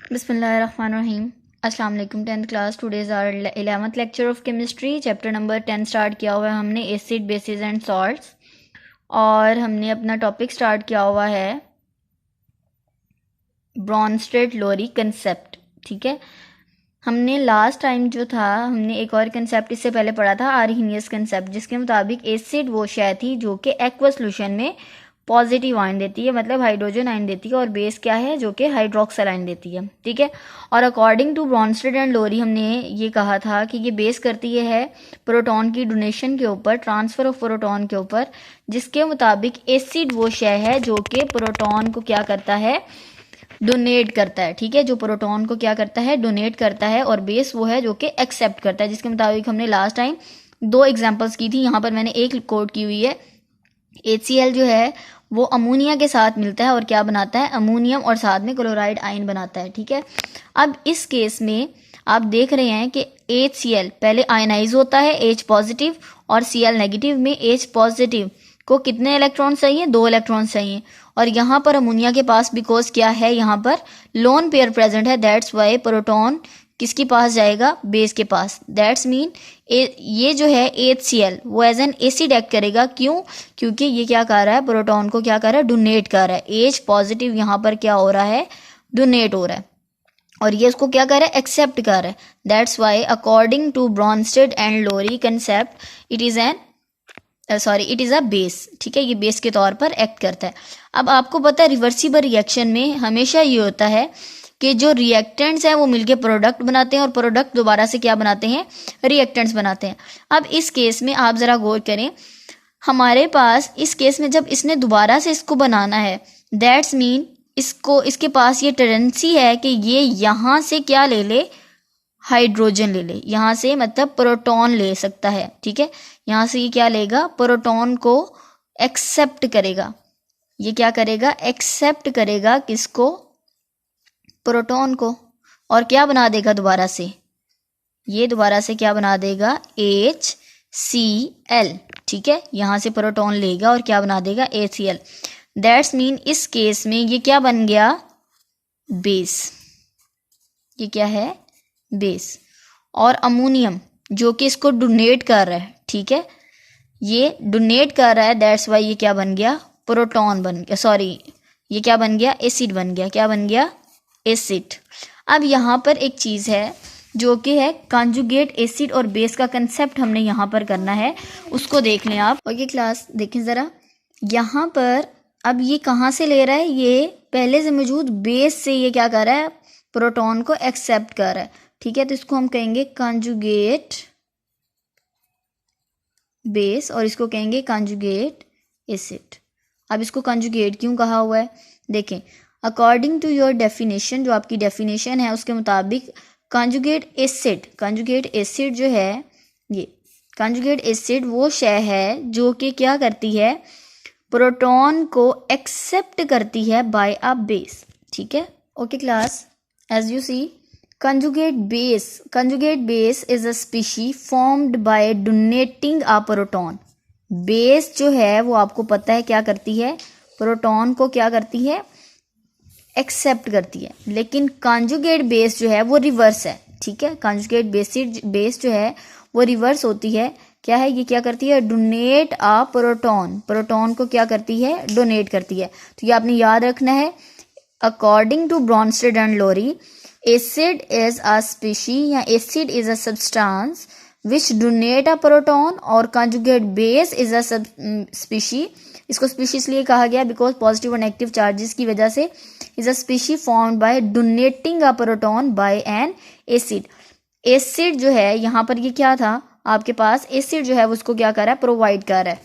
बिस्मिल्लाहिर्रहमानिर्रहीम। अस्सलाम वालेकुम। 10th class, today's our 11th lecture of chemistry. Chapter number 10 start किया हुआ है हमने, एसिड बेसिस एंड सॉल्ट्स, और हमने अपना टॉपिक स्टार्ट किया हुआ है ब्रॉन्स्टेड-लोरी कंसेप्ट। ठीक है, हमने लास्ट टाइम जो था हमने एक और कंसेप्ट इससे पहले पढ़ा था, आर्हीनियस कंसेप्ट, जिसके मुताबिक एसिड वो शय थी जो कि एक्वा सोल्यूशन में पॉजिटिव आयन देती है, मतलब हाइड्रोजन आयन देती है, और बेस क्या है जो कि हाइड्रोक्सल आयन देती है। ठीक है, और अकॉर्डिंग टू ब्रॉन्स्टेड एंड लोरी हमने ये कहा था कि ये बेस करती है प्रोटॉन की डोनेशन के ऊपर, ट्रांसफर ऑफ प्रोटॉन के ऊपर, जिसके मुताबिक एसिड वो शय है जो कि प्रोटॉन को क्या करता है, डोनेट करता है। ठीक है, जो प्रोटॉन को क्या करता है, डोनेट करता है, और बेस वो है जो कि एक्सेप्ट करता है, जिसके मुताबिक हमने लास्ट टाइम दो एग्जांपल्स की थी। यहाँ पर मैंने एक कोट की हुई है। HCl जो है वो अमोनिया के साथ मिलता है और क्या बनाता है, अमोनियम, और साथ में क्लोराइड आयन बनाता है। ठीक है, अब इस केस में आप देख रहे हैं कि HCl पहले आयनाइज होता है, H पॉजिटिव, और Cl नेगेटिव में H पॉजिटिव को कितने इलेक्ट्रॉन चाहिए, 2 इलेक्ट्रॉन चाहिए, और यहाँ पर अमोनिया के पास बिकॉज क्या है, यहाँ पर लोन पेयर प्रेजेंट है, दैट्स वाई प्रोटॉन किसके पास जाएगा, बेस के पास। दैट्स मीन ये जो है HCl वो एज एन एसिड एक्ट करेगा। क्यों? क्योंकि ये क्या कर रहा है, प्रोटॉन को क्या कर रहा है, डोनेट कर रहा है। H पॉजिटिव यहाँ पर क्या हो रहा है, डोनेट हो रहा है, और ये उसको क्या कर रहा है, एक्सेप्ट कर रहा है। That's why according to Bronsted and Lowry concept it is a base. ठीक है, ये बेस के तौर पर एक्ट करता है। अब आपको पता है रिवर्सिबल रिएक्शन में हमेशा ये होता है कि जो रिएक्टेंट्स हैं वो मिलके प्रोडक्ट बनाते हैं, और प्रोडक्ट दोबारा से क्या बनाते हैं, रिएक्टेंट्स बनाते हैं। अब इस केस में आप ज़रा गौर करें, हमारे पास इस केस में जब इसने दोबारा से इसको बनाना है, दैट्स मीन इसके पास ये टेंडेंसी है कि ये यहाँ से क्या ले ले, हाइड्रोजन ले ले, यहाँ से मतलब प्रोटॉन ले सकता है। ठीक है, यहाँ से ये क्या लेगा, प्रोटॉन को एक्सेप्ट करेगा। ये क्या करेगा, एक्सेप्ट करेगा किसको, प्रोटॉन को, और क्या बना देगा दोबारा से, ये दोबारा से क्या बना देगा, HCl। ठीक है, यहाँ से प्रोटॉन लेगा और क्या बना देगा, HCl। दैट्स मीन इस केस में ये क्या बन गया, बेस। ये क्या है, बेस। और अमोनियम जो कि इसको डोनेट कर रहा है, ठीक है, ये डोनेट कर रहा है, दैट्स वाई ये क्या बन गया, प्रोटॉन बन गया, सॉरी ये क्या बन गया, एसिड बन गया। क्या बन गया, एसिड। अब यहाँ पर एक चीज़ है जो कि है कॉन्जुगेट एसिड और बेस का कंसेप्ट हमने यहाँ पर करना है, उसको देख लें आप। ओके क्लास, देखें ज़रा यहाँ पर। अब ये कहाँ से ले रहा है, ये पहले से मौजूद बेस से ये क्या कर रहा है, प्रोटॉन को एक्सेप्ट कर रहा है। ठीक है, तो इसको हम कहेंगे कॉन्जुगेट बेस, और इसको कहेंगे कॉन्जुगेट एसिड। अब इसको कॉन्जुगेट क्यों कहा हुआ है, देखें, अकॉर्डिंग टू योर डेफिनेशन, जो आपकी डेफिनेशन है उसके मुताबिक कॉन्जुगेट एसिड जो है, ये कॉन्जुगेट एसिड वो शय है जो कि क्या करती है, प्रोटॉन को एक्सेप्ट करती है बाय अ बेस। ठीक है, okay class, as you see conjugate base is a species formed by donating a proton। Base जो है वो आपको पता है क्या करती है, प्रोटॉन को क्या करती है, एक्सेप्ट करती है। लेकिन कॉन्जुगेट बेस जो है वो रिवर्स है। ठीक है, कॉन्जुगेट बेस जो है वो रिवर्स होती है। क्या है, ये क्या करती है, डोनेट आ प्रोटॉन को क्या करती है, डोनेट करती है। तो ये आपने याद रखना है। According to Bronsted and Lowry, acid is a species या acid is a substance which donate a proton, और conjugate base is a species. इसको स्पीशीज इसलिए कहा गया बिकॉज पॉजिटिव और नेगेटिव चार्जेस की वजह से। Is a species formed by donating a proton by an acid. Acid जो है यहाँ पर ये क्या था आपके पास, एसिड जो है वो उसको क्या कर रहा है, प्रोवाइड कर रहा है।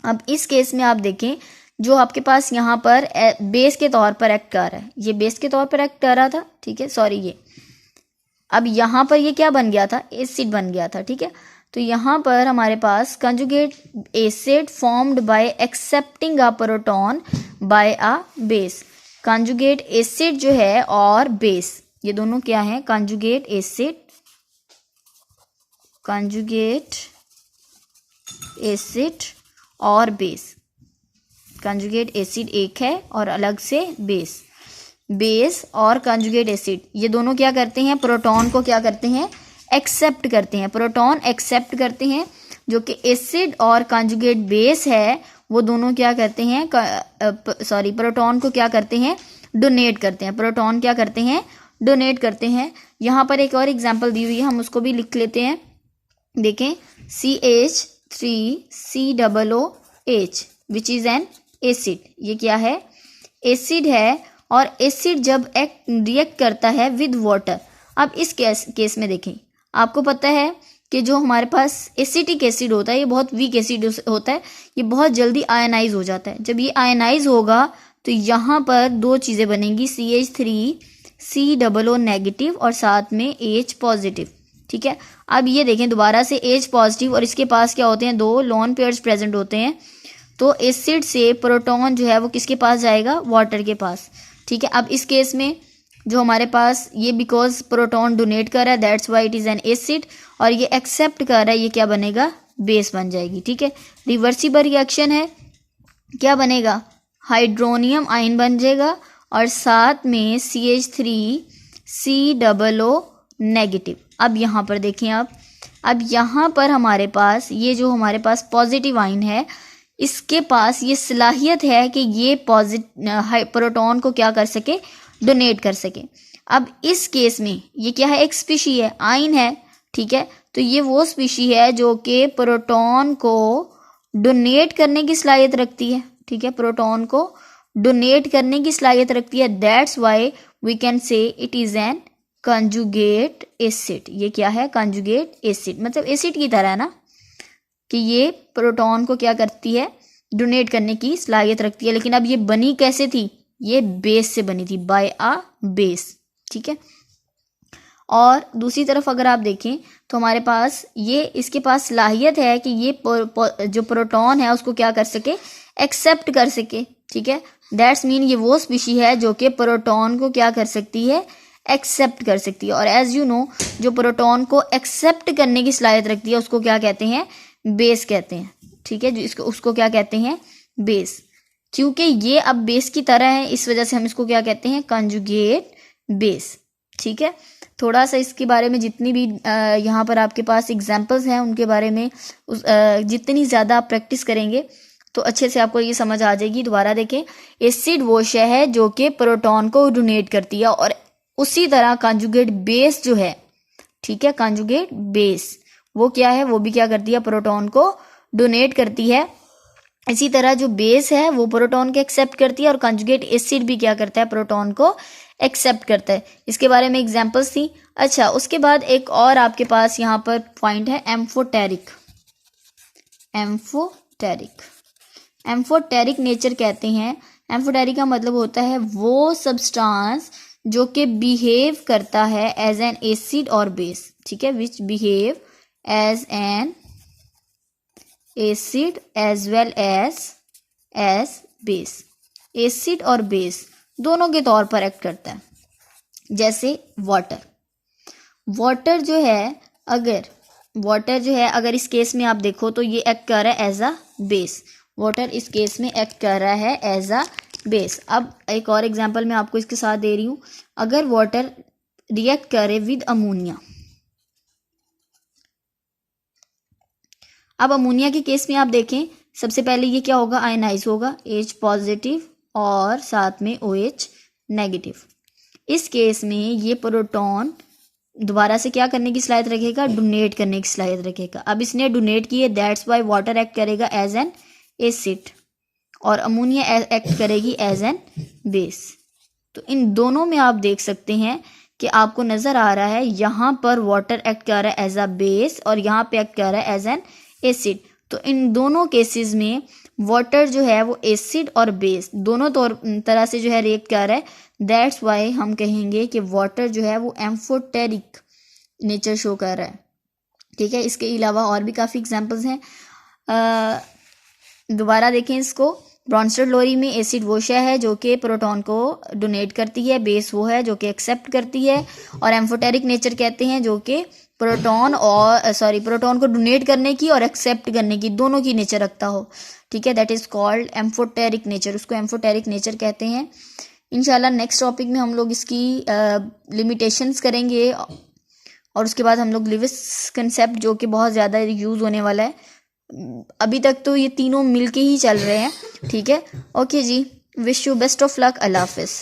अब इस केस में आप देखें, जो आपके पास यहाँ पर बेस के तौर पर एक्ट कर रहा है, ये बेस के तौर पर एक्ट कर रहा था। ठीक है, सॉरी ये अब यहाँ पर ये क्या बन गया था, एसिड बन गया था। ठीक है, तो यहाँ पर हमारे पास conjugate acid formed by accepting a proton by a base. Conjugate acid जो है और बेस, ये दोनों क्या है, कंजुगेट एसिड और बेस। कंजुगेट एसिड एक है और अलग से बेस। बेस और कंजुगेट एसिड, ये दोनों क्या करते हैं, प्रोटॉन को क्या करते हैं, एक्सेप्ट करते हैं, प्रोटॉन एक्सेप्ट करते हैं, जो कि एसिड और कंजुगेट बेस है वो दोनों क्या करते हैं, प्रोटॉन को क्या करते हैं, डोनेट करते हैं, प्रोटॉन क्या करते हैं, डोनेट करते हैं। यहाँ पर एक और एग्जांपल दी हुई है, हम उसको भी लिख लेते हैं। देखें, CH3COOH which is an acid, ये क्या है, एसिड है, और एसिड जब रिएक्ट करता है विद वाटर। अब इस केस में देखें, आपको पता है कि जो हमारे पास एसिटिक एसिड होता है ये बहुत वीक एसिड होता है, ये बहुत जल्दी आयनाइज हो जाता है। जब ये आयनाइज होगा तो यहाँ पर दो चीज़ें बनेंगी, CH3COO नेगेटिव और साथ में H पॉजिटिव। ठीक है, अब ये देखें दोबारा से H पॉजिटिव और इसके पास क्या होते हैं, दो लोन पेयर्स प्रेजेंट होते हैं। तो एसिड से प्रोटॉन जो है वो किसके पास जाएगा, वाटर के पास। ठीक है, अब इस केस में जो हमारे पास ये बिकॉज प्रोटॉन डोनेट कर रहा है that's why it is N acid, और ये एक्सेप्ट कर रहा है, ये क्या बनेगा, बेस बन जाएगी। ठीक है, रिवर्सिबल रिएक्शन है, क्या बनेगा, हाइड्रोनियम आयन बन जाएगा और साथ में CH3COO नेगेटिव। अब यहाँ पर देखें, अब यहाँ पर हमारे पास ये जो हमारे पास पॉजिटिव आयन है, इसके पास ये सलाहियत है कि ये प्रोटॉन को क्या कर सके, डोनेट कर सके। अब इस केस में ये क्या है, एक स्पीशी है, आयन है। ठीक है, तो ये वो स्पीशी है जो कि प्रोटॉन को डोनेट करने की सलाहियत रखती है। ठीक है, प्रोटॉन को डोनेट करने की सलाहियत रखती है, that's why we can say it is an conjugate acid. ये क्या है, कंजुगेट एसिड, मतलब एसिड की तरह है ना, कि ये प्रोटॉन को क्या करती है, डोनेट करने की सलाहियत रखती है। लेकिन अब ये बनी कैसे थी, ये बेस से बनी थी, बाय अ बेस। ठीक है, और दूसरी तरफ अगर आप देखें तो हमारे पास ये, इसके पास सलाहियत है कि ये जो प्रोटॉन है उसको क्या कर सके, एक्सेप्ट कर सके। ठीक है, दैट्स मीन ये वो स्पीशी है जो कि प्रोटॉन को क्या कर सकती है, एक्सेप्ट कर सकती है। और एज यू नो, जो प्रोटॉन को एक्सेप्ट करने की सलाहियत रखती है उसको क्या कहते हैं, बेस कहते हैं। ठीक है, जो इसको उसको क्या कहते हैं, बेस। क्योंकि ये अब बेस की तरह है, इस वजह से हम इसको क्या कहते हैं, कंजुगेट बेस। ठीक है, थोड़ा सा इसके बारे में जितनी भी यहाँ पर आपके पास एग्जांपल्स हैं उनके बारे में जितनी ज़्यादा आप प्रैक्टिस करेंगे तो अच्छे से आपको ये समझ आ जाएगी। दोबारा देखें, एसिड वो शय है जो कि प्रोटॉन को डोनेट करती है, और उसी तरह कंजुगेट बेस जो है, ठीक है, कंजुगेट बेस वो क्या है, वो भी क्या करती है, प्रोटॉन को डोनेट करती है। इसी तरह जो बेस है वो प्रोटॉन को एक्सेप्ट करती है, और कंजुगेट एसिड भी क्या करता है, प्रोटॉन को एक्सेप्ट करता है। इसके बारे में एग्जांपल्स थी। अच्छा, उसके बाद एक और आपके पास यहाँ पर पॉइंट है, एम्फोटेरिक। एम्फोटेरिक, एम्फोटेरिक नेचर कहते हैं। एम्फोटेरिक का मतलब होता है वो सब्सटेंस जो कि बिहेव करता है एज एन एसिड और बेस। ठीक है, which behave as an acid as well as base. Acid और बेस दोनों के तौर पर एक्ट करता है। जैसे वाटर, वाटर जो है अगर इस केस में आप देखो तो ये एक्ट कर रहा है एज अ बेस। वाटर इस केस में एक्ट कर रहा है एज अ बेस। अब एक और एग्जांपल मैं आपको इसके साथ दे रही हूँ। अगर वाटर रिएक्ट करे विद अमोनिया, अब अमोनिया के केस में आप देखें, सबसे पहले ये क्या होगा, आयनाइज होगा, H पॉजिटिव और साथ में OH नेगेटिव। इस केस में ये प्रोटॉन दोबारा से क्या करने की सलाहियत रखेगा, डोनेट करने की सलाहियत रखेगा। अब इसने डोनेट किए, दैट्स वाई वाटर एक्ट करेगा एज एन एसिड और अमोनिया एक्ट करेगी एज एन बेस। तो इन दोनों में आप देख सकते हैं कि आपको नज़र आ रहा है यहाँ पर वाटर एक्ट कर रहा है एज अ बेस और यहाँ पे एक्ट कर रहा है एज एन एसिड। तो इन दोनों केसेस में वाटर जो है वो एसिड और बेस दोनों तरह से जो है रिएक्ट कर रहा है। दैट्स वाई हम कहेंगे कि वाटर जो है वो एम्फोटेरिक नेचर शो कर रहा है। ठीक है, इसके अलावा और भी काफ़ी एग्जांपल्स हैं। दोबारा देखें इसको, ब्रॉन्स्टेड लोरी में एसिड वो शय है जो कि प्रोटॉन को डोनेट करती है, बेस वो है जो कि एक्सेप्ट करती है, और एम्फोटेरिक नेचर कहते हैं जो कि प्रोटॉन को डोनेट करने की और एक्सेप्ट करने की दोनों की नेचर रखता हो। ठीक है, that is called amphoteric nature, उसको एम्फोटेरिक नेचर कहते हैं। इंशाल्लाह नेक्स्ट टॉपिक में हम लोग इसकी लिमिटेशंस करेंगे और उसके बाद हम लोग लिविस कंसेप्ट जो कि बहुत ज़्यादा यूज़ होने वाला है। अभी तक तो ये तीनों मिलके ही चल रहे हैं, ठीक है। ओके जी, wish you best of luck, अल्लाह हाफिज़।